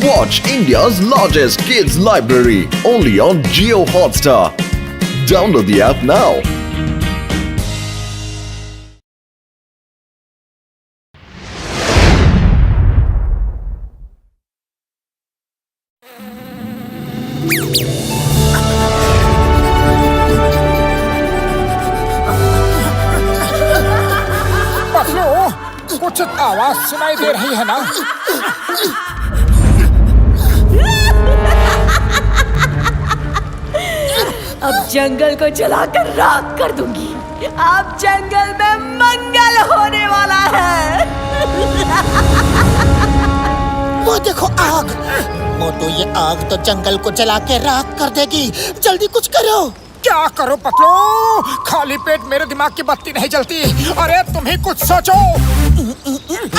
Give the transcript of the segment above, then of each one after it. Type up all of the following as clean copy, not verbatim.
Watch India's largest kids library only on Jio Hotstar. Download the app now. Patlu, कुछ आवाज सुनाई दे रही है ना? अब जंगल को जलाकर राख कर दूंगी। अब जंगल में मंगल होने वाला है। वो देखो आग। मोटू, ये आग तो जंगल को जला के राख कर देगी। जल्दी कुछ करो। क्या करो पतलू? खाली पेट मेरे दिमाग की बत्ती नहीं जलती। अरे तुम ही कुछ सोचो।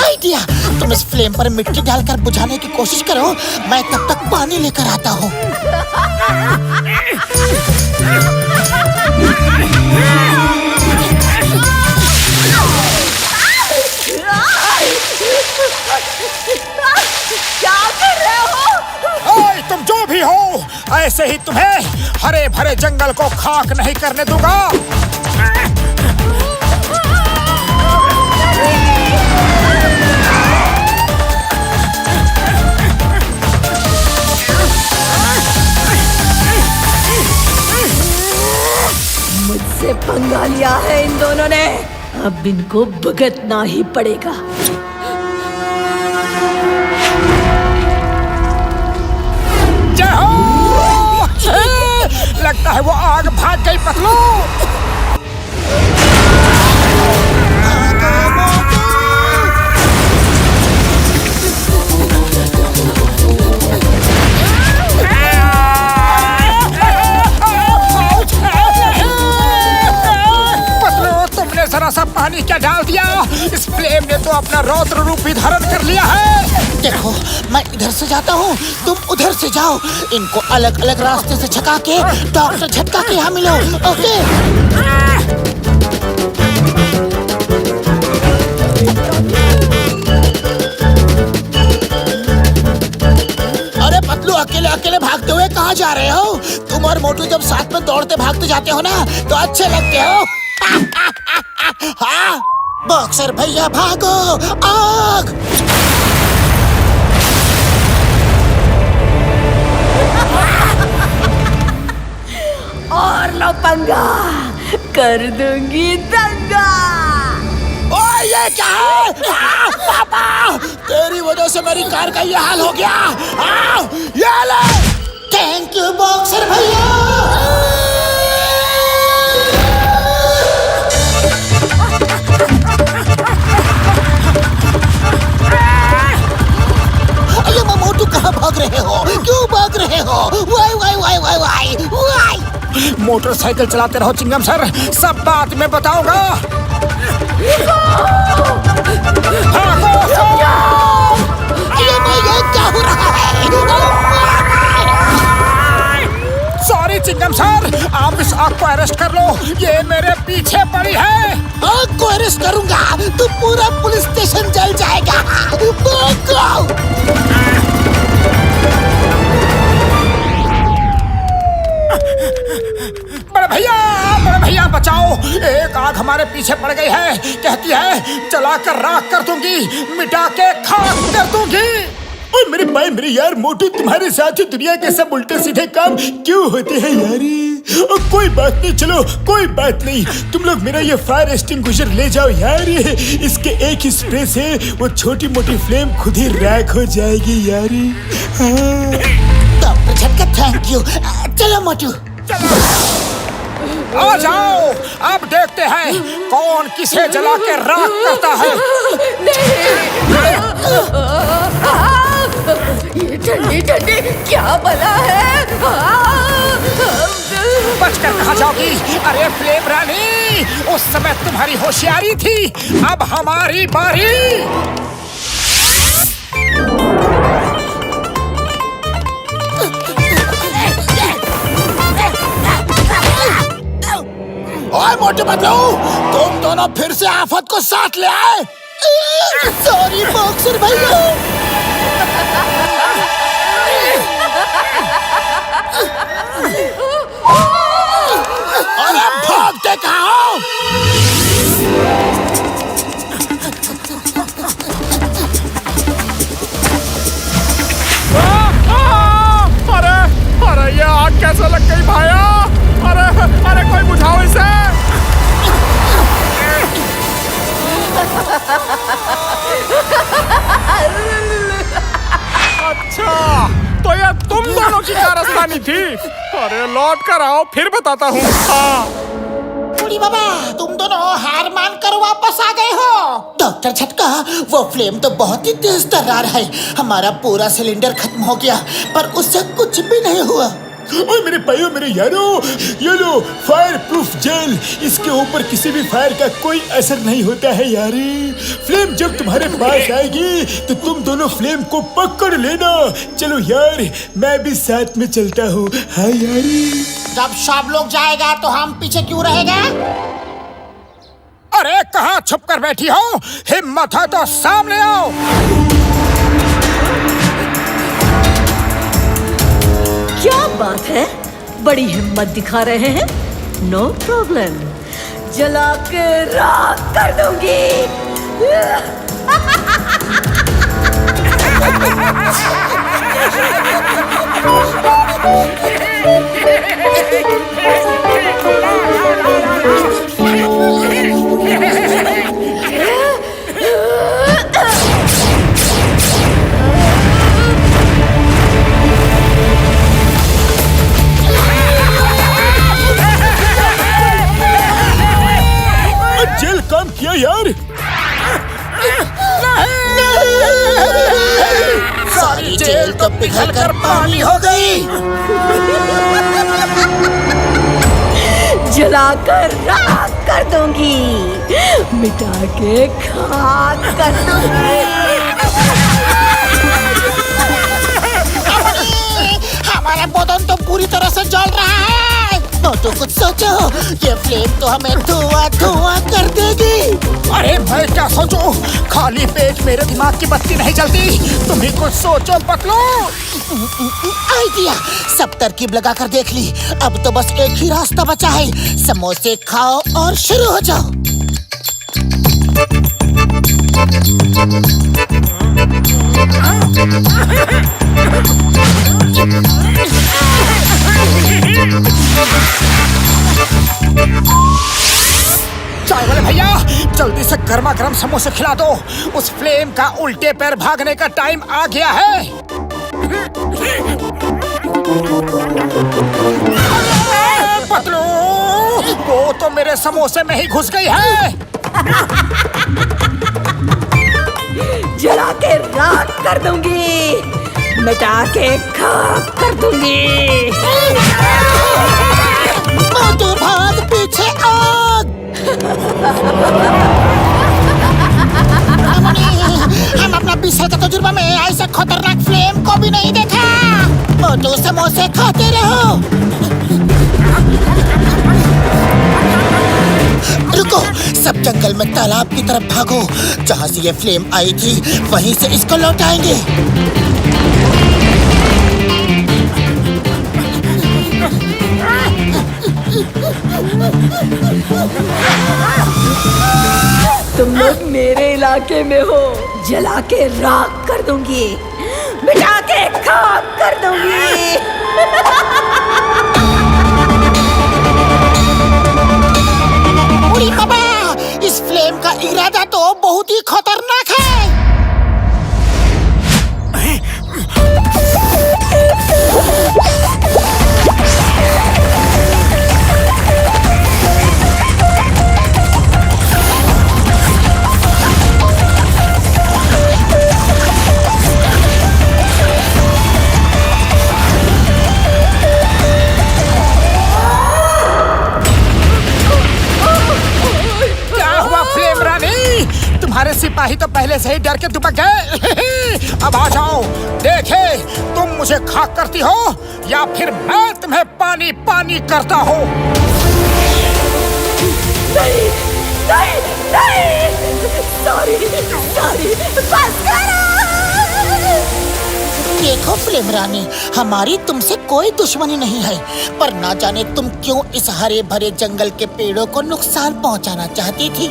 आइडिया। तुम इस फ्लेम पर मिट्टी डालकर बुझाने की कोशिश करो, मैं तब तक पानी लेकर आता हूँ। क्या कर रहे हो? ओए, तुम जो भी हो, ऐसे ही तुम्हें हरे भरे जंगल को खाक नहीं करने दूंगा। मुझसे पंगा लिया है इन दोनों ने, अब इनको भुगतना ही पड़ेगा। जय हो! लगता है वो आग भाग गई पतलू। जरा सा पानी क्या डाल दिया? इस फ्लेम ने तो अपना रौद्र रूप भी धारण कर लिया है। देखो, मैं इधर से जाता हूँ, तुम उधर से जाओ। इनको अलग अलग रास्ते से छका के डॉक्टर झटका के यहाँ मिलो। ओके? अरे पतलू, अकेले अकेले भागते हुए कहाँ जा रहे हो? तुम और मोटू जब साथ में दौड़ते भागते जाते हो ना, तो अच्छे लगते हो। हाँ, बॉक्सर भैया भागो, आग! और लो पंगा, कर दूंगी दंगा। ओए, ये क्या है? पापा, तेरी वजह से मेरी कार का ये हाल हो गया। ये ले। थैंक यू बॉक्सर भैया। मोटू, कहाँ भाग रहे हो? क्यों भाग रहे हो? Why why why why why why. Motorcycle चलाते रहो चिंगम सर, सब बात मैं बताऊंगा। ये क्या हो रहा है? सॉरी चिंगम सर, आप इस आग को अरेस्ट कर लो, ये मेरे पीछे पड़ी है। आग को अरेस्ट करूंगा तो पूरा पुलिस स्टेशन जल जाएगा। बड़े भैया बचाओ, एक आग हमारे पीछे पड़ गई है। कहती है जलाकर राख कर दूंगी, मिटा के खाक कर दूंगी। और मेरे भाई, मेरे यार मोटू, तुम्हारे साथ ही दुनिया के सब उल्टे सीधे काम क्यों होते हैं यारी? कोई बात नहीं, चलो कोई बात नहीं, तुम लोग मेरा ये फायर एक्सटिंग्विशर ले जाओ यार। इसके एक ही स्प्रे से वो छोटी मोटी फ्लेम खुद ही राख हो जाएगी यारी। डॉक्टर झटका, थैंक यू। चलो मोटू, आ जाओ, अब देखते हैं कौन किसे जला के राख करता है। ये ठंडी ठंडी क्या बला है? बचकर कहाँ जाओगी? अरे फ्लेम रानी, उस समय तुम्हारी होशियारी थी, अब हमारी बारी। ओए मोटे बदलू, तुम दोनों फिर से आफत को साथ ले आए। सॉरी बॉक्सर भैया। अच्छा, तो ये तुम दोनों की कारस्तानी थी। अरे लौट कर आओ, फिर बताता हूँ। बूढ़ी बाबा, तुम दोनों हार मान कर वापस आ गए हो। डॉक्टर झटका, वो फ्लेम तो बहुत ही तेज तर्रार है। हमारा पूरा सिलेंडर खत्म हो गया, पर उससे कुछ भी नहीं हुआ। ओए मेरे भाइयों, मेरे यारों, ये लो फायर प्रूफ जेल। इसके ऊपर किसी भी फायर का कोई असर नहीं होता है यारी। फ्लेम जब तुम्हारे पास आएगी तो तुम दोनों फ्लेम को पकड़ लेना। चलो यार, मैं भी साथ में चलता हूँ। हाँ यारी। जब सब लोग जाएगा तो हम पीछे क्यों रहेगा? अरे कहाँ छुप कर बैठी हो? हिम्मत है तो सामने आओ। क्या बात है, बड़ी हिम्मत दिखा रहे हैं। नो प्रॉब्लम, जला के राख कर दूंगी। जेल काम किया यार। सारी जेल तो पिघल कर पानी हो गई। जलाकर राख कर दूंगी, मिटा के खाक कर दूंगी। हमारा बदन तो पूरी तरह से जल रहा है। तो कुछ सोचो, ये फ्लेम तो हमें धुआं धुआं कर देगी। अरे मैं क्या सोचूं? खाली पेट मेरे दिमाग की बत्ती नहीं जलती। तुम ही कुछ सोचो पतलू। आइडिया, सब तरकीब लगा कर देख ली। अब तो बस एक ही रास्ता बचा है। समोसे खाओ और शुरू हो जाओ। चाय वाले भैया, जल्दी से गर्मा गर्म समोसे खिला दो। उस फ्लेम का उल्टे पैर भागने का टाइम आ गया है। पतलू, वो तो मेरे समोसे में ही घुस गई है। जला के राख कर दूंगी, मिटा के खाक कर दूंगी। मोटू भाग, पीछे आग। हम अपना 20 साल का तजुर्बा में ऐसे खतरनाक फ्लेम को भी नहीं देखा। मोटू, समोसे खाते रहो। रुको, सब जंगल में तालाब की तरफ भागो। जहाँ से ये फ्लेम आई थी वहीं से इसको लौटाएंगे। तुम लोग मेरे इलाके में हो, जला के राख कर दूंगी, मिटा के खाक कर दूंगी। बूढ़ी बाबा, इस फ्लेम का इरादा तो बहुत ही खतरनाक है। तुम्हारे सिपाही तो पहले से ही डर के दुबक गए। अब आ जाओ, देखे तुम मुझे खाक करती हो या फिर मैं तुम्हें पानी पानी करता हूँ। नहीं, नहीं, नहीं, सॉरी, सॉरी, बस करो। देखो फ्लेम रानी, हमारी तुमसे कोई दुश्मनी नहीं है, पर ना जाने तुम क्यों इस हरे भरे जंगल के पेड़ों को नुकसान पहुंचाना चाहती थी।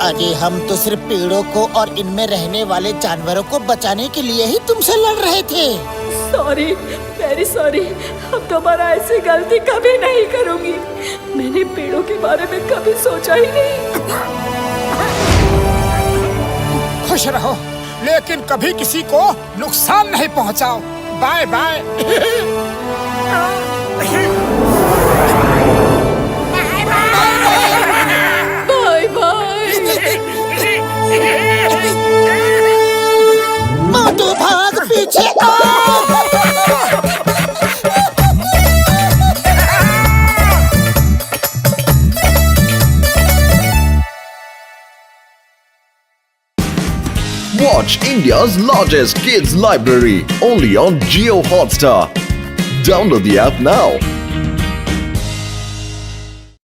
अरे हम तो सिर्फ पेड़ों को और इनमें रहने वाले जानवरों को बचाने के लिए ही तुमसे लड़ रहे थे। Sorry, very sorry. अब दोबारा ऐसी गलती कभी नहीं करूंगी। मैंने पेड़ों के बारे में कभी सोचा ही नहीं। खुश रहो, लेकिन कभी किसी को नुकसान नहीं पहुंचाओ। Bye bye. Bye bye. मोटू भाग पीछे आ। Watch India's largest kids library only on Jio Hotstar. Download the app now.